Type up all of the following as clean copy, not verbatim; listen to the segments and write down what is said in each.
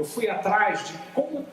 eu fui atrás de como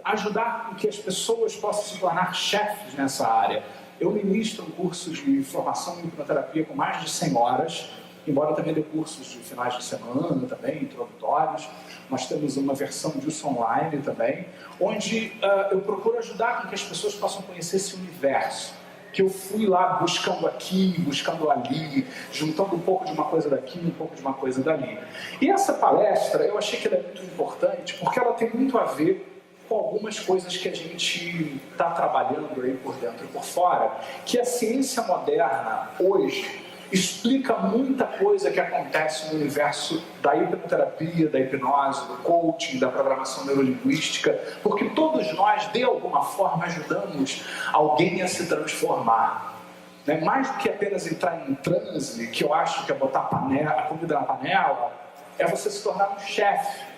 ajudar com que as pessoas possam se tornar chefes nessa área. Eu ministro cursos de formação em hipnoterapia com mais de 100 horas, embora também dê cursos de finais de semana também, introdutórios. Nós temos uma versão disso online também, onde eu procuro ajudar com que as pessoas possam conhecer esse universo, que eu fui lá buscando aqui, buscando ali, juntando um pouco de uma coisa daqui, um pouco de uma coisa dali. E essa palestra, eu achei que ela é muito importante, porque ela tem muito a ver com algumas coisas que a gente está trabalhando aí por dentro e por fora, que a ciência moderna, hoje, explica muita coisa que acontece no universo da hipnoterapia, da hipnose, do coaching, da programação neurolinguística, porque todos nós, de alguma forma, ajudamos alguém a se transformar. Né? Mais do que apenas entrar em transe, que eu acho que é botar a comida na panela, é você se tornar um chefe,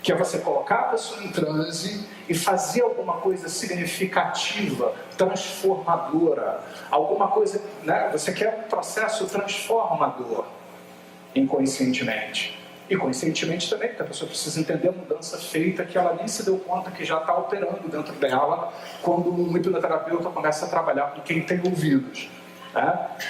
que é você colocar a pessoa em transe e fazer alguma coisa significativa, transformadora, alguma coisa, né? Você quer um processo transformador inconscientemente. E conscientemente também, porque a pessoa precisa entender a mudança feita que ela nem se deu conta que já está operando dentro dela quando um hipnoterapeuta começa a trabalhar com quem tem ouvidos.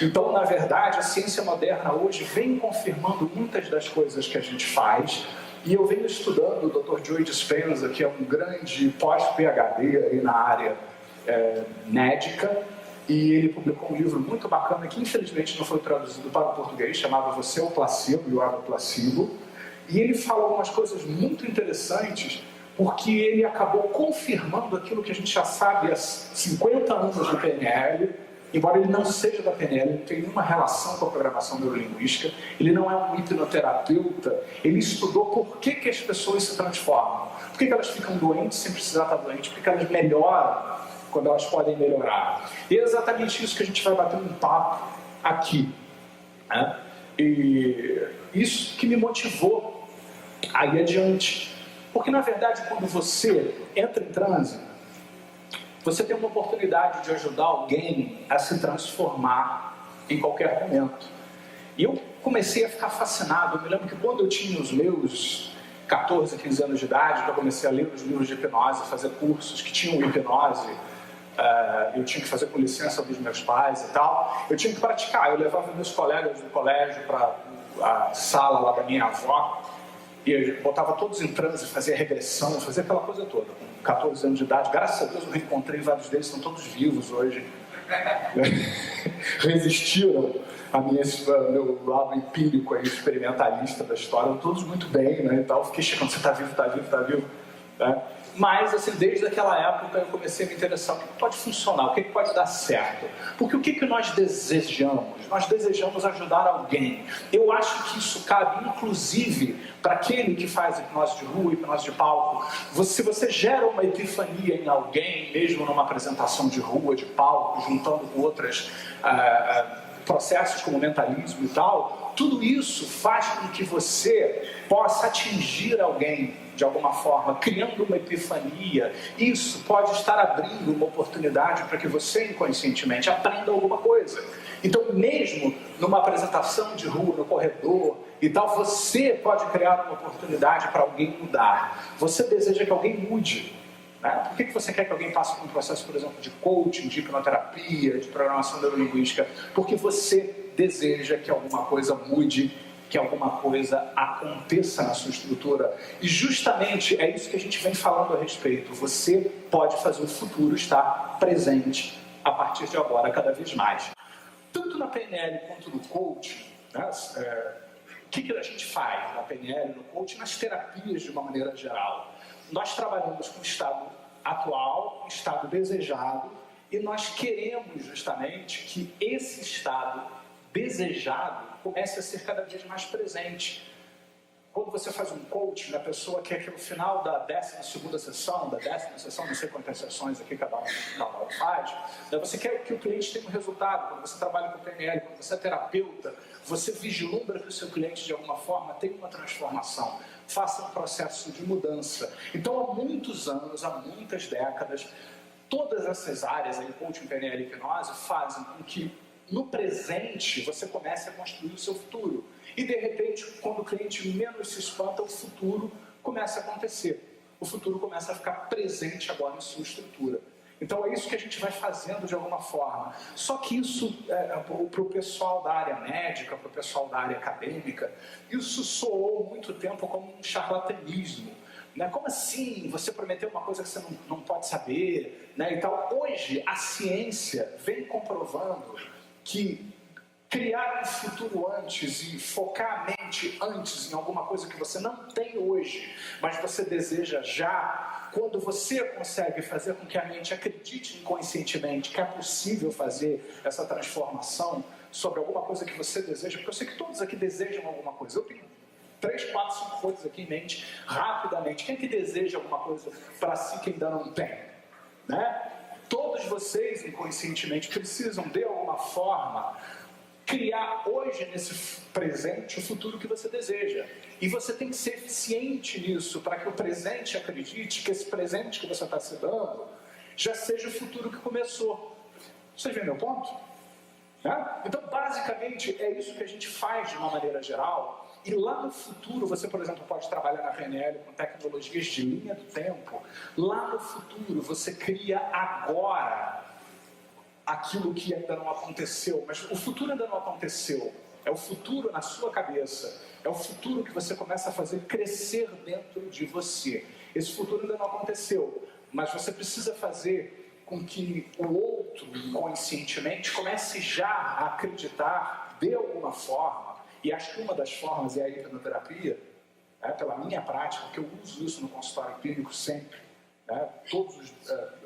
Então, na verdade, a ciência moderna hoje vem confirmando muitas das coisas que a gente faz. E eu venho estudando o Dr. Joe Dispenza, que é um grande pós-PhD aí na área médica, e ele publicou um livro muito bacana que infelizmente não foi traduzido para o português, chamado Você é o Placebo e o Ego Placebo, e ele fala algumas coisas muito interessantes, porque ele acabou confirmando aquilo que a gente já sabe há 50 anos do PNL. Embora ele não seja da PNL, ele não tem nenhuma relação com a programação neurolinguística, ele não é um hipnoterapeuta, ele estudou por que as pessoas se transformam, por que elas ficam doentes sem precisar estar doentes, por que elas melhoram quando elas podem melhorar. E é exatamente isso que a gente vai bater um papo aqui. Né? E isso que me motivou a ir adiante. Porque, na verdade, quando você entra em transe, você tem uma oportunidade de ajudar alguém a se transformar em qualquer momento. E eu comecei a ficar fascinado. Eu me lembro que quando eu tinha os meus 14, 15 anos de idade, que eu comecei a ler os livros de hipnose, fazer cursos que tinham hipnose, eu tinha que fazer com licença dos meus pais e tal, eu tinha que praticar. Eu levava meus colegas do colégio para a sala lá da minha avó, e eu botava todos em transe, fazia regressão, fazia aquela coisa toda. Com 14 anos de idade, graças a Deus eu reencontrei vários deles, estão todos vivos hoje. Resistiram a meu lado empírico aí, experimentalista da história, todos muito bem, né, e tal. Fiquei chegando, você está vivo, está vivo, está vivo. Né? Mas, assim, desde aquela época eu comecei a me interessar o que pode funcionar, o que pode dar certo. Porque o que nós desejamos? Nós desejamos ajudar alguém. Eu acho que isso cabe, inclusive, para aquele que faz hipnose de rua, hipnose de palco. Se você gera uma epifania em alguém, mesmo numa apresentação de rua, de palco, juntando com outros processos como mentalismo e tal, tudo isso faz com que você possa atingir alguém de alguma forma, criando uma epifania. Isso pode estar abrindo uma oportunidade para que você inconscientemente aprenda alguma coisa. Então, mesmo numa apresentação de rua, no corredor e tal, você pode criar uma oportunidade para alguém mudar. Você deseja que alguém mude. Né? Por que você quer que alguém passe por um processo, por exemplo, de coaching, de hipnoterapia, de programação neurolinguística? Porque você deseja que alguma coisa mude, que alguma coisa aconteça na sua estrutura. E justamente é isso que a gente vem falando a respeito. Você pode fazer o futuro estar presente a partir de agora, cada vez mais. Tanto na PNL quanto no coaching, né? O que a gente faz na PNL, no coaching, nas terapias de uma maneira geral? Nós trabalhamos com o estado atual, o estado desejado, e nós queremos justamente que esse estado desejado comece a ser cada vez mais presente. Quando você faz um coaching, a pessoa quer que no final da 12ª sessão, da 10ª sessão, não sei quantas sessões aqui cada um faz, você quer que o cliente tenha um resultado. Quando você trabalha com PNL, quando você é terapeuta, você vislumbra que o seu cliente de alguma forma tenha uma transformação, faça um processo de mudança. Então, há muitos anos, há muitas décadas, todas essas áreas, coaching, PNL e hipnose, fazem com que no presente você comece a construir o seu futuro. E de repente, quando o cliente menos se espanta, o futuro começa a acontecer. o futuro começa a ficar presente agora em sua estrutura. Então é isso que a gente vai fazendo de alguma forma. Só que isso, para o pessoal da área médica, para o pessoal da área acadêmica, isso soou muito tempo como um charlatanismo. Né? Como assim? Você prometeu uma coisa que você não pode saber? Né? E tal. Hoje, a ciência vem comprovando que criar um futuro antes e focar a mente antes em alguma coisa que você não tem hoje, mas você deseja já, quando você consegue fazer com que a mente acredite inconscientemente que é possível fazer essa transformação sobre alguma coisa que você deseja, porque eu sei que todos aqui desejam alguma coisa. Eu tenho 3, 4, 5 coisas aqui em mente, rapidamente. Quem é que deseja alguma coisa para si que ainda não tem? Né? Todos vocês, inconscientemente, precisam, de alguma forma, criar hoje, nesse presente, o futuro que você deseja. E você tem que ser eficiente nisso, para que o presente acredite que esse presente que você está se dando já seja o futuro que começou. Vocês veem meu ponto? Né? Então, basicamente, é isso que a gente faz de uma maneira geral. E lá no futuro, você, por exemplo, pode trabalhar na PNL com tecnologias de linha do tempo. Lá no futuro, você cria agora aquilo que ainda não aconteceu, mas o futuro ainda não aconteceu. É o futuro na sua cabeça. É o futuro que você começa a fazer crescer dentro de você. Esse futuro ainda não aconteceu, mas você precisa fazer com que o outro, inconscientemente, comece já a acreditar de alguma forma. E acho que uma das formas é a hipnoterapia, pela minha prática, que eu uso isso no consultório clínico sempre. Todas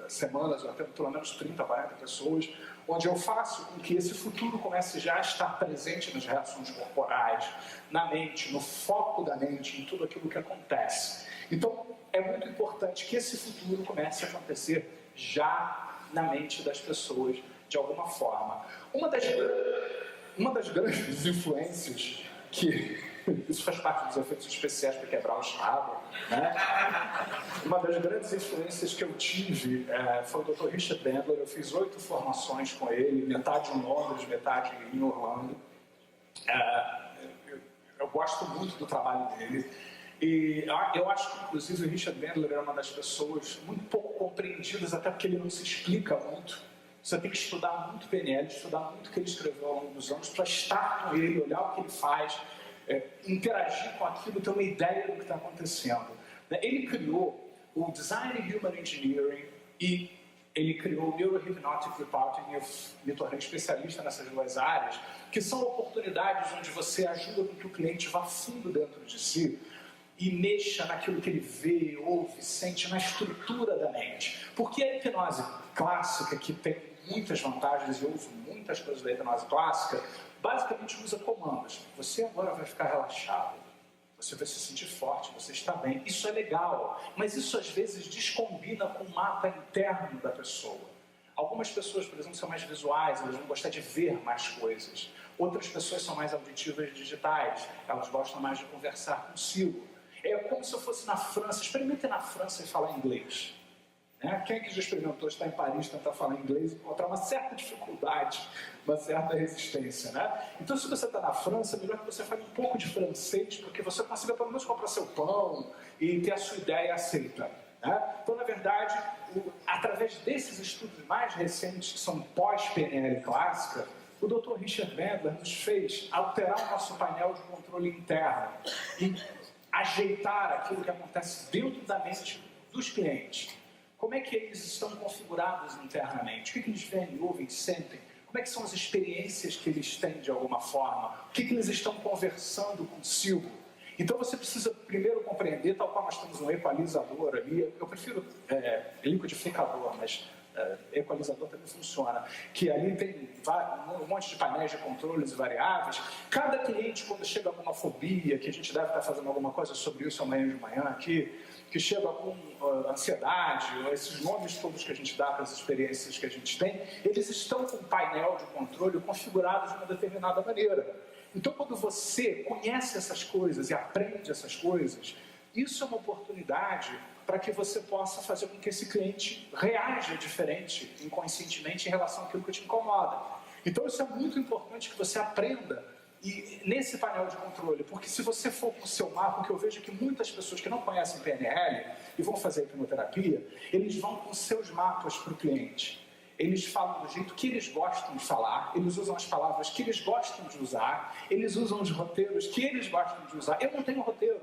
as semanas eu atendo pelo menos 30, 40 pessoas, onde eu faço com que esse futuro comece já a estar presente nas reações corporais, na mente, no foco da mente, em tudo aquilo que acontece. Então, é muito importante que esse futuro comece a acontecer já na mente das pessoas, de alguma forma. Uma das grandes influências que... Isso faz parte dos efeitos especiais para quebrar o chave, né? Uma das grandes influências que eu tive foi o Dr. Richard Bandler. Eu fiz 8 formações com ele, metade em Londres, metade em Orlando. Eu gosto muito do trabalho dele. E eu acho que, inclusive, o Richard Bandler é uma das pessoas muito pouco compreendidas, até porque ele não se explica muito. Você tem que estudar muito PNL, estudar muito o que ele escreveu ao longo dos anos, para estar com ele, olhar o que ele faz, interagir com aquilo, ter uma ideia do que está acontecendo. Ele criou o Design Human Engineering e ele criou o Neurohypnotic Reporting. Eu me tornei especialista nessas duas áreas, que são oportunidades onde você ajuda com que o cliente vá fundo dentro de si e mexa naquilo que ele vê, ouve, sente, na estrutura da mente. Porque a hipnose clássica, que tem muitas vantagens, eu uso muitas coisas da hipnose clássica, basicamente usa comandos. Você agora vai ficar relaxado, você vai se sentir forte, você está bem. Isso é legal, mas isso às vezes descombina com o mapa interno da pessoa. Algumas pessoas, por exemplo, são mais visuais, elas vão gostar de ver mais coisas. Outras pessoas são mais auditivas e digitais, elas gostam mais de conversar consigo. É como se eu fosse na França. Experimente ir na França e falar inglês. Quem é que já experimentou estar em Paris, tentar falar inglês e encontrar uma certa dificuldade, uma certa resistência, né? Então, se você está na França, é melhor que você fale um pouco de francês, porque você consiga pelo menos comprar seu pão e ter a sua ideia aceita. Né? Então, na verdade, através desses estudos mais recentes, que são pós-PNL clássica, o Dr. Richard Bandler nos fez alterar o nosso painel de controle interno e ajeitar aquilo que acontece dentro da mente dos clientes. Como é que eles estão configurados internamente? O que eles veem, ouvem, sentem? Como é que são as experiências que eles têm de alguma forma? O que eles estão conversando consigo? Então você precisa primeiro compreender, tal qual nós temos um equalizador ali, eu prefiro liquidificador, mas equalizador também funciona, que ali tem um monte de painéis de controles e variáveis. Cada cliente, quando chega com uma fobia, que a gente deve estar fazendo alguma coisa sobre isso amanhã de manhã aqui, que chega com ansiedade, esses nomes todos que a gente dá para as experiências que a gente tem, eles estão com um painel de controle configurado de uma determinada maneira. Então, quando você conhece essas coisas e aprende essas coisas, isso é uma oportunidade para que você possa fazer com que esse cliente reaja diferente, inconscientemente, em relação àquilo que te incomoda. Então, isso é muito importante que você aprenda E nesse painel de controle, porque se você for para o seu mapa, o que eu vejo é que muitas pessoas que não conhecem PNL e vão fazer hipnoterapia, eles vão com seus mapas para o cliente. Eles falam do jeito que eles gostam de falar, eles usam as palavras que eles gostam de usar, eles usam os roteiros que eles gostam de usar. Eu não tenho roteiro.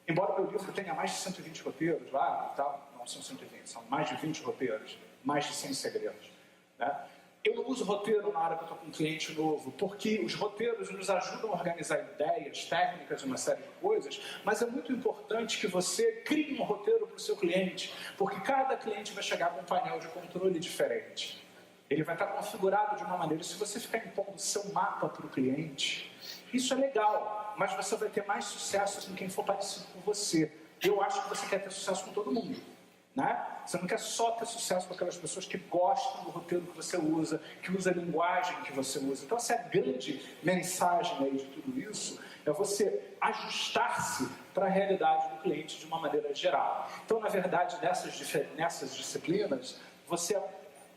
Embora meu livro tenha mais de 120 roteiros lá, tá? Não são 120, são mais de 20 roteiros, mais de 100 segredos. Né? Eu não uso roteiro na hora que eu estou com um cliente novo, porque os roteiros nos ajudam a organizar ideias, técnicas, uma série de coisas, mas é muito importante que você crie um roteiro para o seu cliente, porque cada cliente vai chegar com um painel de controle diferente. Ele vai estar configurado de uma maneira, se você ficar impondo o seu mapa para o cliente, isso é legal, mas você vai ter mais sucesso com quem for parecido com você. Eu acho que você quer ter sucesso com todo mundo. Né? Você não quer só ter sucesso com aquelas pessoas que gostam do roteiro que você usa, que usa a linguagem que você usa. Então essa é a grande mensagem aí de tudo isso, é você ajustar-se para a realidade do cliente de uma maneira geral. Então, na verdade, nessas disciplinas, você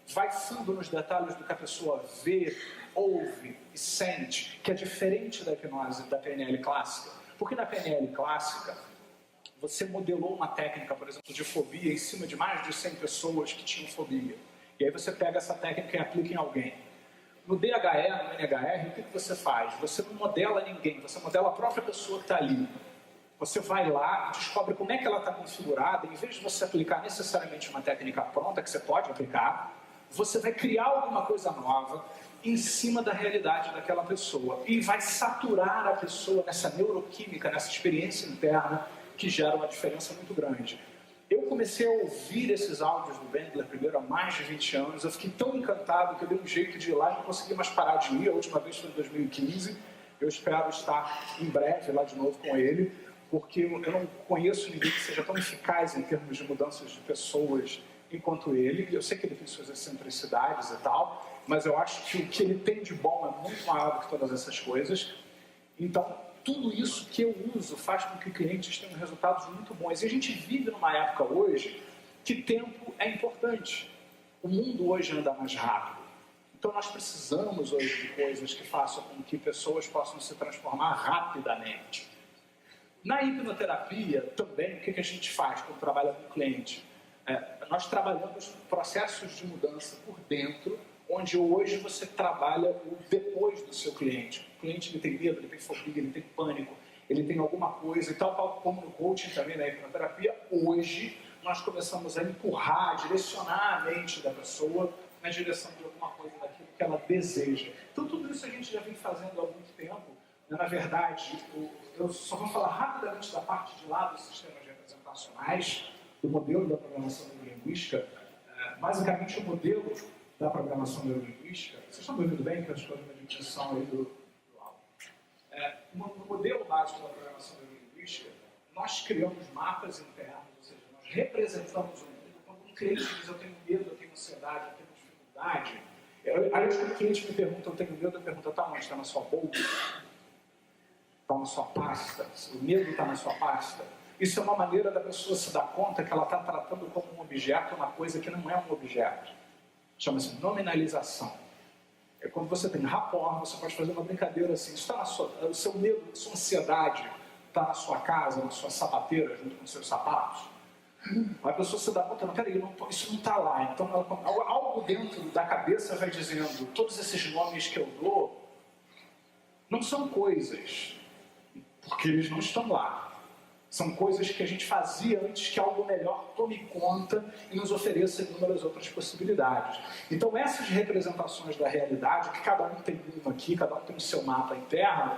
vai fundo nos detalhes do que a pessoa vê, ouve e sente, que é diferente da hipnose da PNL clássica. Porque na PNL clássica, você modelou uma técnica, por exemplo, de fobia em cima de mais de 100 pessoas que tinham fobia. E aí você pega essa técnica e aplica em alguém. No DHE, no NHR, o que você faz? Você não modela ninguém, você modela a própria pessoa que está ali. Você vai lá, descobre como é que ela está configurada, em vez de você aplicar necessariamente uma técnica pronta, que você pode aplicar, você vai criar alguma coisa nova em cima da realidade daquela pessoa. E vai saturar a pessoa nessa neuroquímica, nessa experiência interna, que gera uma diferença muito grande. Eu comecei a ouvir esses áudios do Bandler primeiro há mais de 20 anos, eu fiquei tão encantado que eu dei um jeito de ir lá e não consegui mais parar de ir. A última vez foi em 2015, eu espero estar em breve lá de novo com ele, porque eu não conheço ninguém que seja tão eficaz em termos de mudanças de pessoas enquanto ele. Eu sei que ele tem suas excentricidades e tal, mas eu acho que o que ele tem de bom é muito maior do que todas essas coisas. Então, tudo isso que eu uso faz com que clientes tenham resultados muito bons. E a gente vive numa época hoje que tempo é importante. O mundo hoje anda mais rápido. Então nós precisamos hoje de coisas que façam com que pessoas possam se transformar rapidamente. Na hipnoterapia também, o que a gente faz quando trabalha com o cliente? Nós trabalhamos processos de mudança por dentro, onde hoje você trabalha o depois do seu cliente. O cliente ele tem medo, ele tem fobia, ele tem pânico, ele tem alguma coisa, e tal como no coaching também, na hipnoterapia, hoje nós começamos a empurrar, direcionar a mente da pessoa na direção de alguma coisa daquilo que ela deseja. Então tudo isso a gente já vem fazendo há muito tempo. Na verdade, eu só vou falar rapidamente da parte de lá dos sistemas representacionais, do modelo da programação neurolinguística. Basicamente, o modelo da programação neurolinguística, vocês estão me ouvindo bem? Que eu estou fazendo uma diminuição aí do áudio. No modelo básico da programação neurolinguística, nós criamos mapas internos, ou seja, nós representamos o mundo. Quando um cliente diz eu tenho medo, eu tenho ansiedade, eu tenho dificuldade, aliás, quando o cliente me pergunta eu tenho medo, eu pergunto, está onde? Está na sua bolsa? Está na sua pasta? O medo está na sua pasta? Isso é uma maneira da pessoa se dar conta que ela está tratando como um objeto uma coisa que não é um objeto. Chama-se nominalização. É quando você tem rapport, você pode fazer uma brincadeira assim, o seu medo, a sua ansiedade está na sua casa, na sua sapateira, junto com os seus sapatos. A pessoa se dá conta, não, peraí, isso não está lá. Então, algo dentro da cabeça vai dizendo, todos esses nomes que eu dou não são coisas, porque eles não estão lá. São coisas que a gente fazia antes que algo melhor tome conta e nos ofereça inúmeras outras possibilidades. Então essas representações da realidade, que cada um tem uma aqui, cada um tem o seu mapa interno,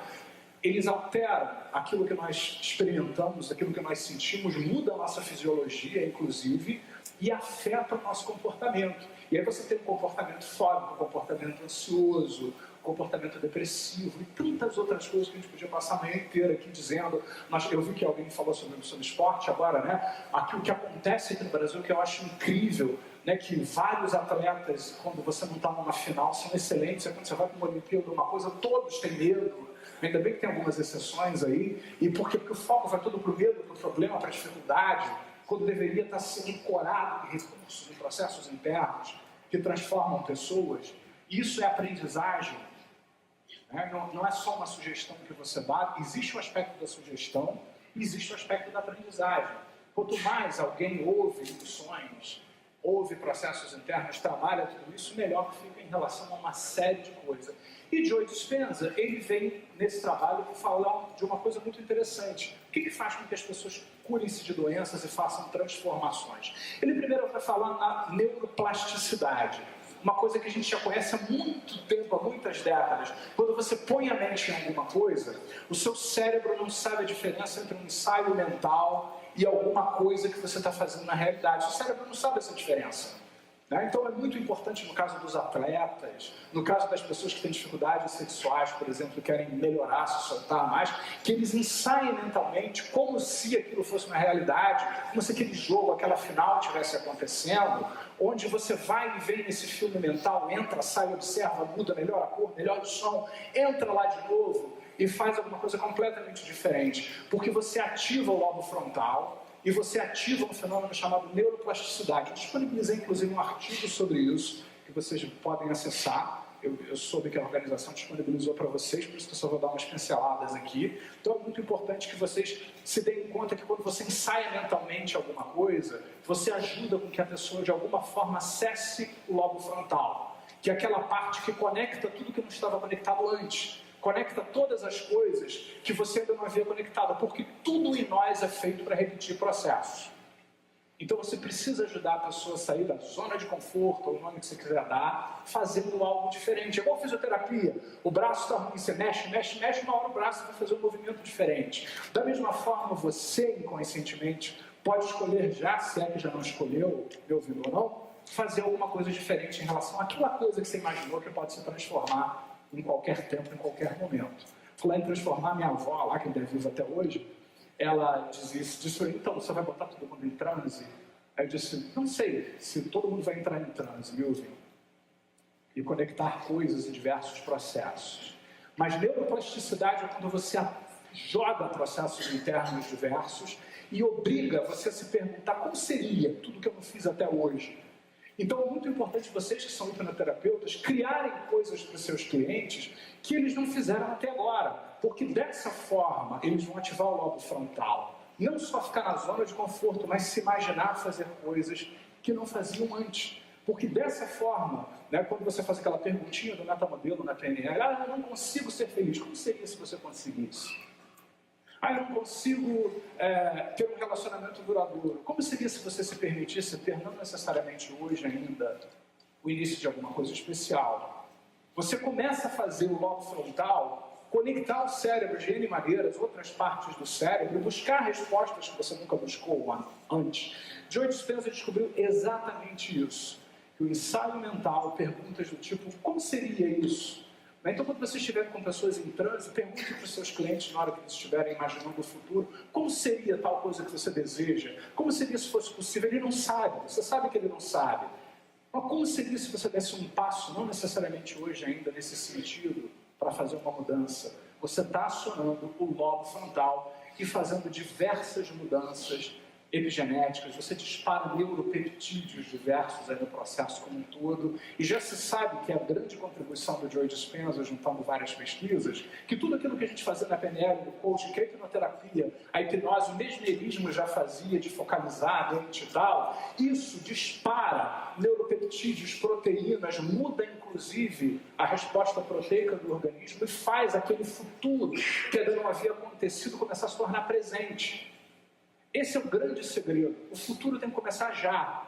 eles alteram aquilo que nós experimentamos, aquilo que nós sentimos, muda a nossa fisiologia, inclusive, e afeta o nosso comportamento. E aí você tem um comportamento fóbico, um comportamento ansioso, comportamento depressivo e tantas outras coisas que a gente podia passar a manhã inteira aqui dizendo. Eu vi que alguém falou sobre esporte agora, né? Aqui, o que acontece aqui no Brasil, que eu acho incrível, né? Que vários atletas, quando você não está numa final, são excelentes. Quando você vai para uma Olimpíada, uma coisa, todos têm medo. Ainda bem que tem algumas exceções aí. E por quê? Porque o foco vai todo para o medo, para o problema, para a dificuldade, quando deveria estar sendo ancorado em recursos, em processos internos que transformam pessoas. Isso é aprendizagem. né? Não é só uma sugestão que você dá, existe o aspecto da sugestão e existe o aspecto da aprendizagem. Quanto mais alguém ouve induções, ouve processos internos, trabalha tudo isso, melhor fica em relação a uma série de coisas. E Joe Dispenza, ele vem nesse trabalho para falar de uma coisa muito interessante. O que faz com que as pessoas curem-se de doenças e façam transformações? Ele primeiro vai falar na neuroplasticidade, uma coisa que a gente já conhece há muito tempo, há muitas décadas. Quando você põe a mente em alguma coisa, o seu cérebro não sabe a diferença entre um ensaio mental e alguma coisa que você está fazendo na realidade. O cérebro não sabe essa diferença. Né? Então é muito importante no caso dos atletas, no caso das pessoas que têm dificuldades sexuais, por exemplo, querem melhorar, se soltar mais, que eles ensaiem mentalmente como se aquilo fosse uma realidade, como se aquele jogo, aquela final estivesse acontecendo, onde você vai e vem nesse filme mental, entra, sai, observa, muda, melhora a cor, melhora o som, entra lá de novo e faz alguma coisa completamente diferente, porque você ativa o lobo frontal e você ativa um fenômeno chamado neuroplasticidade. Eu disponibilizei, inclusive, um artigo sobre isso, que vocês podem acessar. Eu soube que a organização disponibilizou para vocês, por isso que eu só vou dar umas pinceladas aqui. Então é muito importante que vocês se deem conta que quando você ensaia mentalmente alguma coisa, você ajuda com que a pessoa, de alguma forma, acesse o lobo frontal, que é aquela parte que conecta tudo que não estava conectado antes. Conecta todas as coisas que você ainda não havia conectado, porque tudo em nós é feito para repetir processos. Então você precisa ajudar a pessoa a sair da zona de conforto, ou o nome que você quiser dar, fazendo algo diferente. É igual fisioterapia. O braço está ruim, você mexe, uma hora o braço vai fazer um movimento diferente. Da mesma forma, você, inconscientemente, pode escolher já, se é que já não escolheu, me ouvindo ou não, fazer alguma coisa diferente em relação àquela coisa que você imaginou que pode se transformar em qualquer tempo, em qualquer momento. Falar em transformar, minha avó lá, que ainda é viva até hoje, ela disse então, você vai botar todo mundo em transe? Aí eu disse, não sei se todo mundo vai entrar em transe, Milvin, e conectar coisas em diversos processos. Mas neuroplasticidade é quando você joga processos internos diversos e obriga você a se perguntar como seria tudo que eu não fiz até hoje. Então é muito importante vocês que são hipnoterapeutas criarem coisas para os seus clientes que eles não fizeram até agora, porque dessa forma eles vão ativar o lobo frontal. Não só ficar na zona de conforto, mas se imaginar fazer coisas que não faziam antes. Porque dessa forma, né, quando você faz aquela perguntinha do metamodelo na PNL, eu não consigo ser feliz, como seria se você conseguisse? Eu não consigo ter um relacionamento duradouro. Como seria se você se permitisse ter, não necessariamente hoje ainda, o início de alguma coisa especial? Você começa a fazer o lobo frontal, conectar o cérebro de N maneiras, outras partes do cérebro, buscar respostas que você nunca buscou antes. Joe Dispenza descobriu exatamente isso. Que o ensaio mental, perguntas do tipo, como seria isso? Então, quando você estiver com pessoas em transe, pergunte para os seus clientes, na hora que eles estiverem imaginando o futuro, como seria tal coisa que você deseja? Como seria se fosse possível? Ele não sabe, você sabe que ele não sabe. Mas como seria se você desse um passo, não necessariamente hoje ainda nesse sentido, para fazer uma mudança? Você está acionando o lobo frontal e fazendo diversas mudanças epigenéticas, você dispara neuropeptídeos diversos aí no processo como um todo, e já se sabe que a grande contribuição do Joe Dispenza, juntando várias pesquisas, que tudo aquilo que a gente fazia na PNL, no coaching, que a hipnoterapia, a hipnose, o mesmerismo já fazia de focalizar a mente e tal, isso dispara neuropeptídeos, proteínas, muda inclusive a resposta proteica do organismo e faz aquele futuro que ainda não havia acontecido começar a se tornar presente. Esse é o grande segredo. O futuro tem que começar já.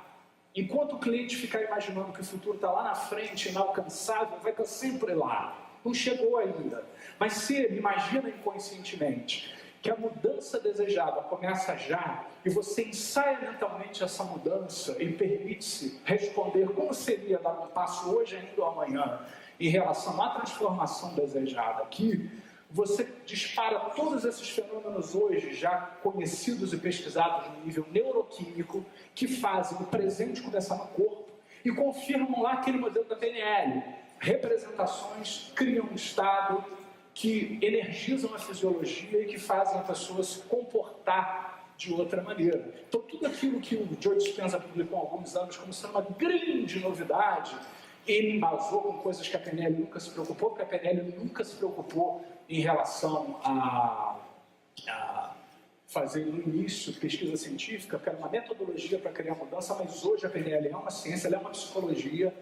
Enquanto o cliente ficar imaginando que o futuro está lá na frente, inalcançável, vai estar sempre lá. Não chegou ainda. Mas se ele imagina inconscientemente que a mudança desejada começa já, e você ensaia mentalmente essa mudança e permite-se responder como seria dar um passo hoje ainda ou amanhã em relação à transformação desejada aqui, você dispara todos esses fenômenos hoje já conhecidos e pesquisados no nível neuroquímico que fazem o presente começar no corpo e confirmam lá aquele modelo da PNL. Representações criam um estado que energizam a fisiologia e que fazem a pessoa se comportar de outra maneira. Então tudo aquilo que o Joe Dispenza publicou há alguns anos como sendo uma grande novidade, ele embasou com coisas que a PNL nunca se preocupou, porque a PNL nunca se preocupou em relação a fazer no início pesquisa científica, porque era uma metodologia para criar mudança, mas hoje a PNL é uma ciência, ela é uma psicologia,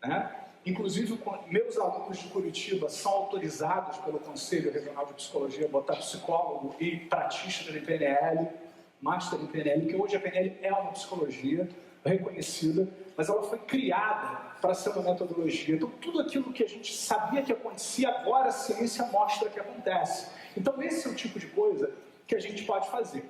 né? Inclusive, meus alunos de Curitiba são autorizados pelo Conselho Regional de Psicologia a botar psicólogo e pratista em PNL, master em PNL, que hoje a PNL é uma psicologia reconhecida, mas ela foi criada para ser uma metodologia. Então, tudo aquilo que a gente sabia que acontecia, agora a ciência mostra que acontece. Então, esse é o tipo de coisa que a gente pode fazer.